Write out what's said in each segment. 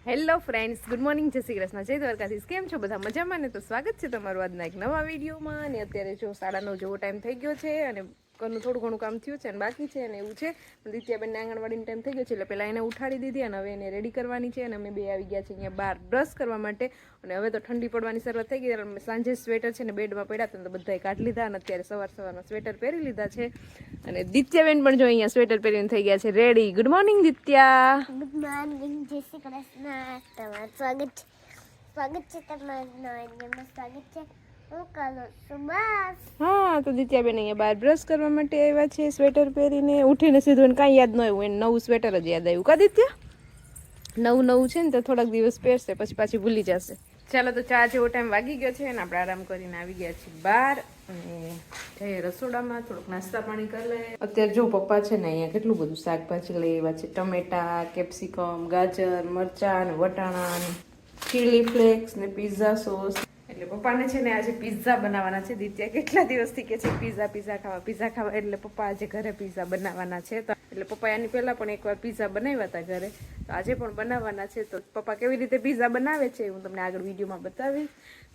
Hello friends, good morning, Jai Shri Krishna, જય દ્વારકાધીશ. કેમ છો બધા? મજામાં ને? તો સ્વાગત છે તમારું આજના એક નવા વિડીયોમાં. અને અત્યારે જો 9:30 જેવો ટાઈમ થઈ ગયો છે અને ઘરનું થોડું ઘણું કામ થયું છે અને બાકી છે અને એવું છે. દિત્યાબેનને આંગણવાડીનો ટાઈમ થઈ ગયો છે એટલે પહેલાં એને ઉઠાડી દીધી અને હવે એને રેડી કરવાની છે. અને અમે બે આવી ગયા છે અહીંયા બહાર બ્રશ કરવા માટે. અને હવે તો ઠંડી પડવાની શરૂઆત થઈ ગઈ. સાંજે સ્વેટર છે ને બેડમાં પડ્યા હતા તો બધાએ કાઢી લીધા અને અત્યારે સવારમાં સ્વેટર પહેરી લીધા છે. અને દિત્યાબેન પણ જો અહીંયા સ્વેટર પહેરીને થઈ ગયા છે ready. Good morning Ditya. Good morning, Jai Shri Krishna. તમારું સ્વાગત છે તમારું સ્વાગત છે. હું કરું છું બસ. હા, તો દિત્યાબેન અહીંયા બહાર બ્રશ કરવા માટે આવ્યા છે સ્વેટર પહેરીને. ઉઠીને સીધું એને કાંઈ યાદ ન આવ્યું, એને નવું સ્વેટર જ યાદ આવ્યું. કા દિત્યા? નવું છે ને તો થોડાક દિવસ પહેરશે પછી પાછી ભૂલી જશે. ચાલો, તો ચા જેવો ટાઈમ વાગી ગયો છે અને આપણે આરામ કરીને આવી ગયા છીએ બહાર અને જઈએ રસોડામાં થોડુંક નાસ્તા પાણી કરી લઈએ. અત્યારે જો પપ્પા છે ને અહીંયા કેટલું બધું શાકભાજી લઈ આવ્યા છે. ટમેટા, કેપ્સિકમ, ગાજર, મરચાં અને વટાણા, ચીલી ફ્લેક્સ ને પિઝા સોસ. એટલે પપ્પાને છે ને આજે પિઝા બનાવવાના છે. દિત્યા કેટલા દિવસથી કે છે પિઝા ખાવા, એટલે પપ્પા આજે ઘરે પિઝા બનાવવાના છે. તો એટલે પપ્પા એની પહેલા પણ એકવાર પિઝા બનાવ્યા હતા ઘરે, તો આજે પણ બનાવવાના છે. તો પપ્પા કેવી રીતે પિઝા બનાવે છે હું તમને આગળ વિડીયોમાં બતાવી.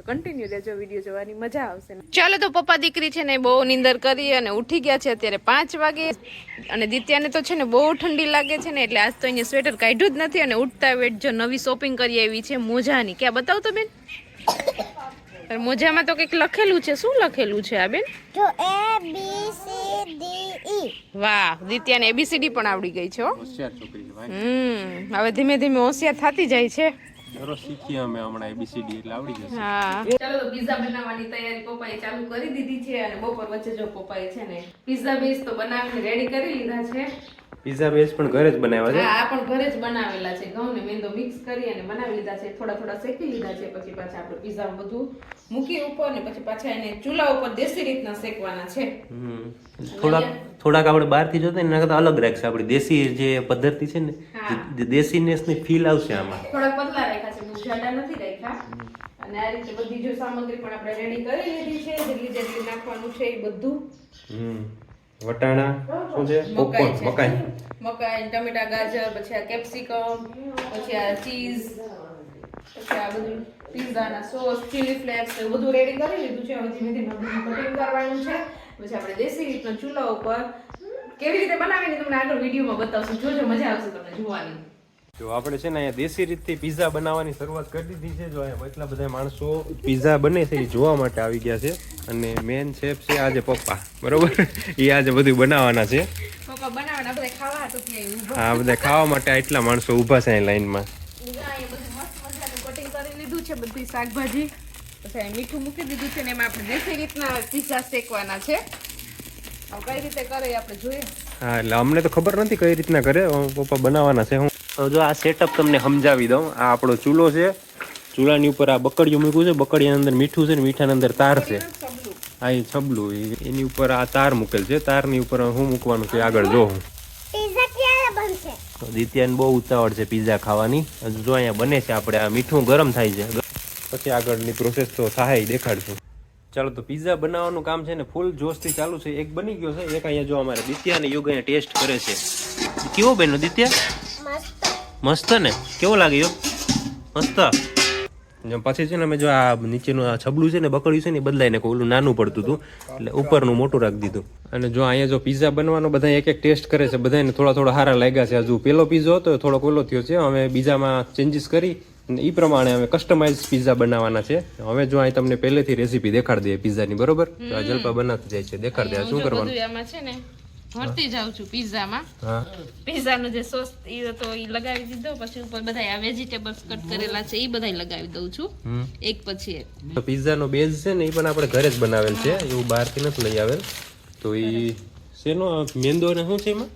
કન્ટિન્યુ રહેજો, વિડીયો જોવાની મજા આવશે. ચાલો, તો પપ્પા દીકરી છે ને બહુ નીંદર કરી અને ઉઠી ગયા છે અત્યારે 5 વાગે. અને દિત્યાને તો છે ને બહુ ઠંડી લાગે છે ને એટલે આજ તો અહીંયા સ્વેટર કાઢ્યું જ નથી. અને ઉઠતા વેટ જો નવી શોપિંગ કરી આવી છે મોજાની. ક્યાં બતાવ તો બેન? મોજામાં તો કંઈક લખેલું છે. શું લખેલું છે આ બેન? જો A B C D E. વાહ, દિત્યાને ABCD પણ આવડી ગઈ છે. હોશિયાર છોકરી છે ભાઈ. હવે ધીમે ધીમે હોશિયાર થતી જાય છે. દરરોજ શીખીએ અમે હમણાં ABCD એટલે આવડી જશે. હા, ચાલો તો પિઝા બનાવવાની તૈયારી પપ્પાએ ચાલુ કરી દીધી છે. અને બપોર વચ્ચે જો પપ્પાએ છે ને પિઝા બેઝ તો બનાવીને રેડી કરી લીધા છે. પિઝા બેઝ પણ ઘરે જ બનાવ્યા છે. હા, આ પણ ઘરે જ બનાવેલા છે. ઘઉં ને મેંદો મિક્સ કરી અને બનાવી લીધા છે. થોડા શેકી લીધા છે. પછી પાછા આપણે પિઝા બધું મૂકી ઉપર ને પછી પાછા એને ચૂલા ઉપર દેશી રીતના શેકવાના છે. થોડાક આપણે બહારથી જોતા ને એના કરતા અલગ રાખશે. આપણી દેશી જે પદ્ધતિ છે ને, દેશીનેસ ની ફીલ આવશે આમાં. થોડા પતલા રાખ્યા છે, બહુ જાડા નથી રાખ્યા. અને આ રીતે બધી જો સામગ્રી પણ આપણે રેડી કરી લીધી છે. જેટલી નાખવાનું છે એ બધું. વટાણા શું છે? મકાઈ, ટમેટા, ગાજર, પછી આ કેપ્સિકમ, પછી આ ચીઝ, પછી આ બધું પિઝાના સોસ, ચીલી ફ્લેક્સ એ બધું રેડી કરી લીધું છે. હવે ધીમે ધીમે બધું કટિંગ કરવાનું છે. પછી આપણે દેશી રીતનો ચૂલા ઉપર કેવી રીતે બનાવીને તમને આગળ વિડીયોમાં બતાવશું. જોજો, મજા આવશે તમને જોવાની. જો આપણે છે ને અહીંયા દેશી રીતથી પિઝા બનાવવાની શરૂઆત કરી દીધી છે. જો અહીંયા એટલા બધા માણસો પિઝા બને છે એ જોવા માટે આવી ગયા છે. અને મેન શેફ છે આજે પપ્પા, બરોબર? એ આજે બધું બનાવવાના છે. પપ્પા બનાવવાના, બધા ખાવા તો ત્યાં ઊભા. હા, બધા ખાવા માટે એટલા માણસો ઊભા છે અહીં લાઈનમાં. અહીંયા બધું મસ્ત મજાનું કટિંગ કરી લીધું છે, બધી શાકભાજી. પછી મીઠું મૂકી દીધું છે ને એમાં આપણે દેશી રીતના પિઝા શેકવાના છે. કઈ રીતે કરે આપણે જોઈએ. હા, એટલે અમને તો ખબર નથી કઈ રીતના કરે. પપ્પા બનાવવાના છે. હું જો આ સેટઅપ તમને સમજાવી દઉં. આ આપણો ચૂલો છે. ચૂલાની ઉપર આ બકડિયું મૂક્યું છે. બકડિયાની અંદર મીઠું છે ને મીઠાની અંદર તાર છે. આ એ છબલું, એની ઉપર આ તાર મૂકેલ છે. તારની ઉપર હું મૂકવાનું છે આગળ જો હું. પિઝા ક્યારે બનશે? દિત્યાને બહુ ઉતાવળ છે પિઝા ખાવાની. હજુ જો અહીંયા બને છે. આપણે આ મીઠું ગરમ થાય છે પછી આગળની પ્રોસેસ તો થાય દેખાડશું. ચાલો, તો પિઝા બનાવવાનું કામ છે ને ફૂલ જોશથી ચાલુ છે. એક બની ગયો છે. એક અહીંયા જો અમારે દિત્યા અને યુગ અહીંયા ટેસ્ટ કરે છે. કેવો બન્યો દિત્યા? મસ્ત ને? કેવો લાગ્યો? મસ્ત. પછી છે ને અમે જો આ નીચેનું આ છબલું છે ને બકડ્યું છે ને બદલાઈને ઓલું નાનું પડતું હતું એટલે ઉપરનું મોટું રાખી દીધું. અને જો અહીંયા જો પિઝા બનવાનો બધા એક ટેસ્ટ કરે છે. બધાને થોડા સારા લાગ્યા છે. હજુ પેલો પીઝો હતો થોડોક ઓલો થયો છે. અમે બીજામાં ચેન્જીસ કરી અને એ પ્રમાણે અમે કસ્ટમાઇઝ પિઝા બનાવવાના છે. હવે જો અહીં તમને પહેલેથી રેસીપી દેખાડી દઈએ પિઝાની, બરોબર? આ જલપા બનાવતી જાય છે. દેખાડી દે શું કરવાનું. આમાં છે ને ભરતી જાઉં છું પિઝામાં. હા, પિઝાનો જે સોસ એ તો એ લગાવી દીધો. પછી ઉપર બધા આ વેજીટેબલ્સ કટ કરેલા છે એ બધા લગાવી દઉં છું એક પછી એક. તો પિઝાનો બેઝ છે ને એ પણ આપણે ઘરે જ બનાવેલ છે. એવું બહારથી નથી લઈ આવેલ. તો એ શેનો મેંદો ને શું છે એમાં?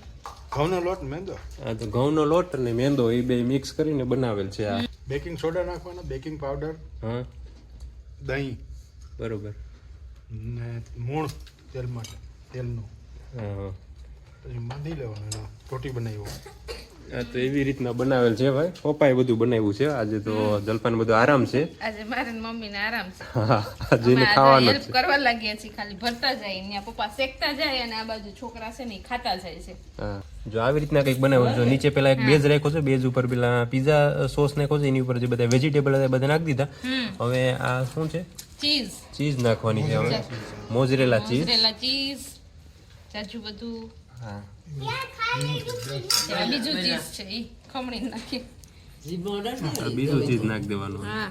ઘઉંનો લોટ, મેંદો. હા, તો ઘઉંનો લોટ અને મેંદો એ બે મિક્સ કરીને બનાવેલ છે. આ બેકિંગ સોડા નાખવાનો, બેકિંગ પાવડર, હા, દહીં બરોબર. ને મૂળ તેલ માટે તેલનું. હા, પછી બાંધી લેવાનું, એનો રોટી બનાવ્યો. આ તો એવી રીતના બનાવેલ છે ભાઈ. પપ્પાએ બધું બનાવ્યું છે. આજે તો જલપાન બધું આરામ છે. આજે મારે ને મમ્મીને આરામ છે. હા, આજે એને ખાવાનું જ હેલ્પ છે. કરવા લાગ્યા છીએ, ખાલી ભરતા જાય અહીંયા પપ્પા શેકતા જાય અને આ બાજુ છોકરા છે ને ઈ ખાતા જાય છે. હા, જો આવી રીતના કંઈક બનાવેલું છે. નીચે પેલા એક બેઝ રાખ્યો છે, બેઝ ઉપર પેલા પીઝા સોસ નાખ્યો છે, એની ઉપર જે બધા વેજીટેબલ હતા બધા નાખી દીધા. હવે આ શું છે? ચીઝ નાખવાની છે હવે. મોઝરેલા ચીઝ. ચીઝ જાજુ બધું. હા, આ બીજું ચીઝ છે ઈ ખમણી નાખી. આ બીજું ચીઝ નાખી દેવાનું. હા,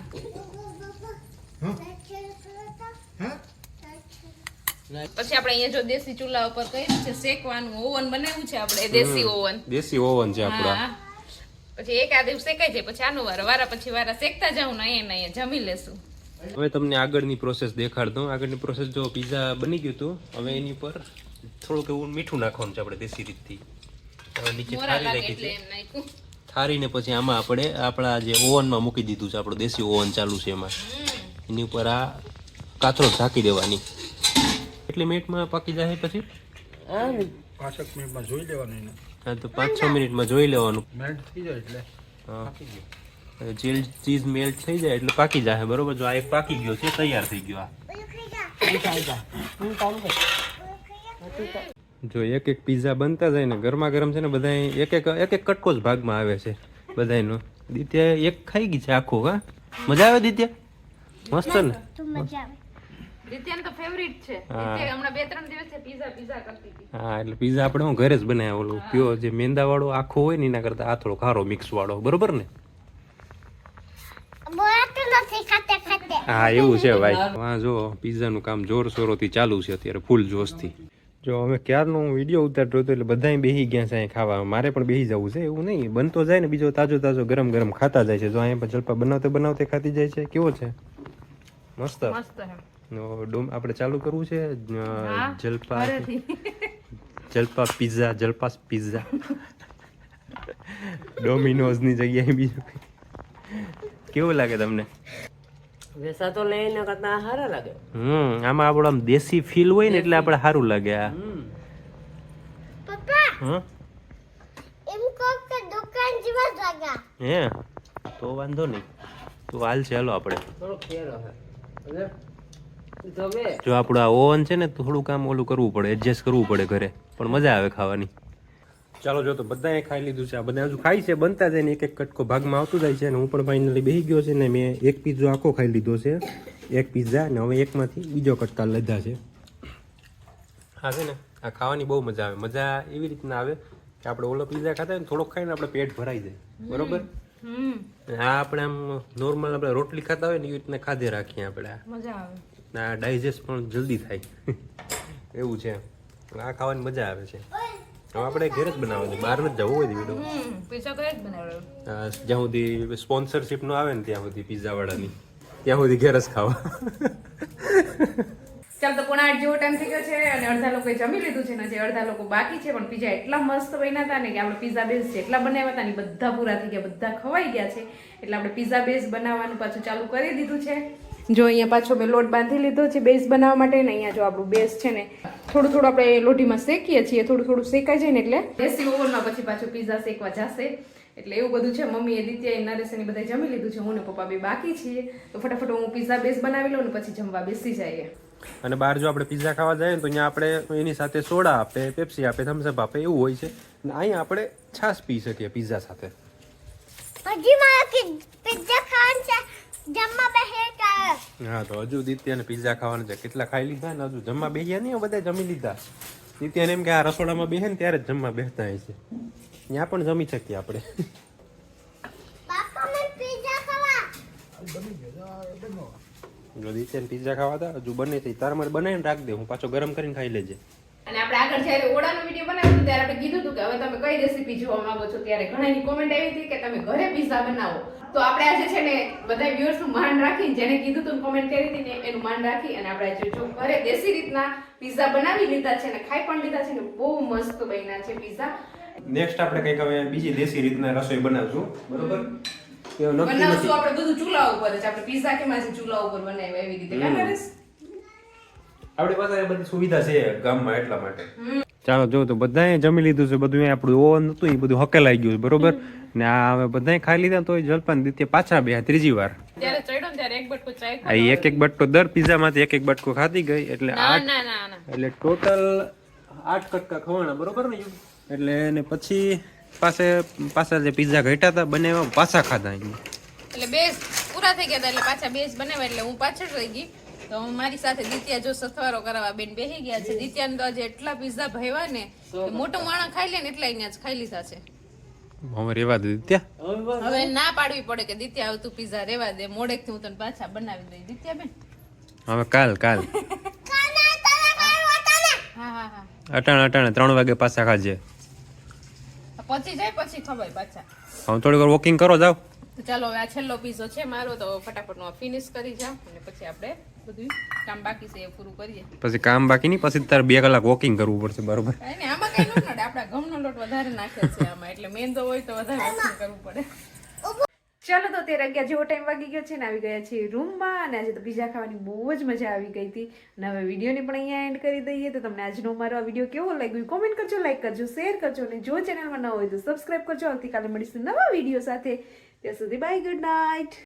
પછી આપણે અહીંયા જો દેશી ચૂલા ઉપર કર્યું છે શેકવાનું, ઓવન બનાવ્યું છે આપણે દેશી ઓવન. દેશી ઓવન છે આપણા. હા, પછી એક આ દિવસ શેકાઈ જાય પછી આનું વારા પછી શેકતા જાઉં ને અહીંયા જમી લેશું. હવે તમને આગળની પ્રોસેસ દેખાડ દઉં. આગળની પ્રોસેસ જો પીઝા બની ગયું હતું, હવે એની ઉપર થોડુંક એવું મીઠું નાખવાનું છે આપણે દેશી રીતથી. હવે નીચે મોરા થાળી લાગે રાખી એટલે છે. એમ નાખ્યું. થાળીને પછી આમાં આપણે આપણા જે ઓવનમાં મૂકી દીધું છે, આપણું દેશી ઓવન ચાલુ છે એમાં. એની ઉપર આ કાથરો ઢાંકી દેવાની. કેટલી મિનિટમાં પાકી જાય પછી? 5 મિનિટમાં જોઈ લેવાનું એને. હા, તો 5-6 મિનિટમાં જોઈ લેવાનું. મેલ્ટ થઈ જાય એટલે હા, ચીઝ મેલ્ટ થઈ જાય એટલે પાકી જાય. બરોબર. જો આ એક પાકી ગયો છે, તૈયાર થઈ ગયો. જો એક એક પીઝા બનતા જાય ને ગરમા ગરમ છે ને, બધા એક એક કટકો જ ભાગમાં આવે છે બધાનો. દિત્યા એક ખાઈ ગઈ છે આખું. હા, મજા આવે દિત્યા? મસ્ત ને? દિત્યાને તો ફેવરિટ છે. હા. દિત્યા હમણાં 2-3 દિવસથી પીઝા કરતી હતી. હા, એટલે પીઝા આપણે હું ઘરે જ બનાવ્યા. ઓલું પ્યોર જે મેંદા વાળો આખો હોય ને એના કરતા આ થોડો ખારો મિક્સ વાળો. બરોબર ને? હા, એવું છે ભાઈ. હા, જો પીઝાનું કામ જોરશોરોથી ચાલુ છે અત્યારે, ફૂલ જોશથી. જો અમે ક્યારનો હું વિડીયો ઉતારતો હતો એટલે બધા બેસી ગયા છે અહીં ખાવા. મારે પણ બેસી જવું છે. એવું નહીં, બનતો જાય ને બીજો તાજો ગરમ ગરમ ખાતા જાય છે. જો અહીંયા પણ જલપા બનાવતે ખાતી જાય છે. કેવો છે? મસ્ત. મસ્ત છે. આપણે ચાલુ કરવું છે હા, જલપા ઘરેથી. જલપાસ પિઝા ડોમિનોઝ ની જગ્યાએ બીજું કેવું લાગે તમને? વેસા તો લઈને કરતા સારા લાગે. આમાં આપણો આમ દેશી ફીલ હોય ને એટલે આપણે સારું લાગે. આ પપ્પા એમ કહો કે દુકાન જેવા લાગા. હે તો વાંધો નહીં, તો હાલ છે. હાલો આપણે થોડો ફેર હે તમે જો આપણું આ ઓવન છે ને થોડું કામ ઓલું કરવું પડે, એડજસ્ટ કરવું પડે ઘરે, પણ મજા આવે ખાવાની. ચાલો, જો તો બધાએ ખાઈ લીધું છે. આ બધા હજુ ખાઈ છે, બનતા જાય ને એક એક કટકો ભાગમાં આવતું જાય છે. અને હું પણ ફાઇનલી બેસી ગયો છે ને મેં એક પીઝો આખો ખાઈ લીધો છે, એક પીઝા. ને હવે એકમાંથી બીજો કટકા લીધા છે. હા છે ને, આ ખાવાની બહુ મજા આવે. મજા એવી રીતના આવે કે આપણે ઓલો પીઝા ખાતા હોય ને થોડોક ખાઈને આપણે પેટ ભરાઈ જાય. બરોબર. આ આપણે આમ નોર્મલ આપણે રોટલી ખાતા હોય ને એવી રીતના ખાધે રાખીએ આપણે. મજા આવે. આ ડાયજેસ્ટ પણ જલ્દી થાય એવું છે. આ ખાવાની મજા આવે છે. હવે આપણે ઘરે જ બનાવવાનું, બહાર નથી જવું હોય વિડીયો. પીઝા ઘરે જ બનાવ્યો. જ્યાં સુધી સ્પોન્સરશિપ નો આવે ને ત્યાં સુધી પીઝા વાળાની, ત્યાં સુધી ઘરે જ ખાવા. ચાલ, તો 8:30 જેવો ટાઈમ થઈ ગયો છે અને અડધા લોકોએ જમી લીધું છે ને જે અડધા લોકો બાકી છે. પણ પીઝા એટલા મસ્ત બન્યા હતા ને કે આપણે પીઝા બેઝ જેટલા બનાવ્યા હતા ને બધા પૂરા થઈ ગયા, બધા ખવાઈ ગયા છે. એટલે આપણે પીઝા બેઝ બનાવવાનું પાછું ચાલુ કરી દીધું છે. જો અહીંયા પાછો મેં લોટ બાંધી લીધો છે બેઝ બનાવવા માટે ને અહીંયા જો આપણું બેઝ છે ને થોડું આપણે લોટીમાં શેકીએ છીએ. થોડું શેકાઈ જાય ને એટલે દેશી ઓવનમાં પછી પાછું પીઝા શેકવા જશે. એટલે એવું બધું છે. મમ્મીએ દિત્યાએ નરેશને બધા જમી લીધું છે, હું ને પપ્પા બે બાકી છીએ. તો ફટાફટ હું પીઝા બેઝ બનાવી લઉં ને પછી જમવા બેસી જઈએ. અને બહાર જો આપણે પીઝા ખાવા જઈએ ને તો અહીંયા આપણે એની સાથે સોડા આપે, પેપ્સી આપે, થમ્સઅપ આપે, એવું હોય છે. અને અહીંયા આપણે છાશ પી શકીએ પીઝા સાથે. હજી મારે પિઝા ખાવાનું છે, જમવા બેઠા. હા, તો હજુ દિત્યાને પીઝા ખાવાના છે. કેટલા ખાઈ લીધા ને હજુ જમવા બેસ્યા નહીં, બધા જમી લીધા. દિત્યાને એમ કે આ રસોડામાં બેસે ને ત્યારે જ જમવા બેસતા હોય છે. ત્યાં પણ જમી શકીએ આપણે. પાપા મેં પિઝા ખાવા. જો દિત્યાને પીઝા ખાવા હતા હજુ બને છે, તાર મારે બનાવીને રાખ દે, હું પાછો ગરમ કરીને ખાઈ લેજે. અને આપણે આગળ જ્યારે ઓળાનો વિડીયો બનાવ્યો હતો ત્યારે આપણે કીધું હતું કે હવે તમે કઈ રેસીપી જોવા માંગો છો. ત્યારે ઘણાની કોમેન્ટ આવી હતી કે તમે ઘરે પીઝા બનાવો. તો આપણે આજે છે ને બધા વ્યુઅર્સનું માન રાખીને જેને કીધું હતું કોમેન્ટ કરી હતી ને એનું માન રાખી અને આપણે આજે જો ઘરે દેશી રીતના પીઝા બનાવી લીધા છે અને ખાઈ પણ લીધા છે ને બહુ મસ્ત બન્યા છે પીઝા. નેક્સ્ટ આપણે કંઈક હવે બીજી દેશી રીતના રસોઈ બનાવશું. બરોબર, બનાવશું આપણે બધું ચૂલા ઉપર જ. આપણે પીઝા કેમ આજે ચૂલા ઉપર બનાવ્યા એવી રીતે. આપણે પાસે બધી સુવિધા છે ગામમાં એટલા માટે. ચાલો જો તો બધાએ જમી લીધું છે બધું અહીંયા આપણું ઓવન હતું એ બધું હકેલાઈ ગયું છે બરોબર ને આ હવે બધાએ ખાઈ લીધા તો જલપાન દિત્ય પાછા બે ત્રીજી વાર ત્યારે ચડ્યો ને ત્યારે એક બટકું ચાય આ એક એક બટકો દર પીઝામાંથી એક એક બટકો ખાધી ગઈ એટલે ના 8 ના ના ના એટલે ટોટલ 8 કટકા ખવાણા બરોબર ને યુ? એટલે ને પછી પાછા જે પીઝા ઘટ્યા હતા બનાવ્યા પાછા ખાધા અહીંયા એટલે બેઝ પૂરા થઈ ગયા હતા એટલે પાછા બેઝ બનાવ્યા એટલે હું પાછળ રહી ગઈ તો મારી સાથે દિત્યા જો સથવારો કરાવવા બેન બેસી ગયા છે દિત્યાને તો આજે એટલા પીઝા ભાવ્યા ને કે મોટો માણસ ખાઈ લે ને એટલા અહીંયા જ ખાઈ લીધા છે હવે રેવા દે ત્યાં હવે ના પાડવી પડે કે દિત્યા હવે તું પીઝા રેવા દે મોડેકથી હું તને પાછા બનાવી દઈ દિત્યા બેન હવે કાલ હા હા હા અટાણે 3 વાગે પાછા ખાજે પચી જાય પછી ખવાય પાછા હવે થોડીક વાર વોકિંગ કરો જાવ તો ચાલો હવે આ છેલ્લો પીઝો છે મારો તો ફટાફટ નો ફિનિશ કરી જાવ અને પછી આપણે બધું કામ બાકી છે એ પૂરું કરીએ પછી કામ બાકી નહીં પછી તારે 2 કલાક વોકિંગ કરવું પડશે બરોબર કાંઈ નહીં, આમાં કઈ ન નડે આપણા ઘઉંનો લોટ વધારે નાખે છે આમાં એટલે મેંદો હોય તો વધારે વોકિંગ કરવું પડે ચાલો તો 13 જેવો ટાઈમ વાગી ગયો છે ને આવી ગયા છીએ રૂમમાં અને આજે તો પીઝા ખાવાની બહુ જ મજા આવી ગઈ હતી અને હવે વિડીયોને પણ અહીંયા એન્ડ કરી દઈએ તો તમને આજનો મારો આ વિડીયો કેવો લાગ્યો કોમેન્ટ કરજો લાઈક કરજો શેર કરજો અને જો ચેનલમાં ન હોય તો સબસ્ક્રાઈબ કરજો આવતીકાલે મળીશું નવા વિડીયો સાથે ત્યાં સુધી બાય ગુડ નાઇટ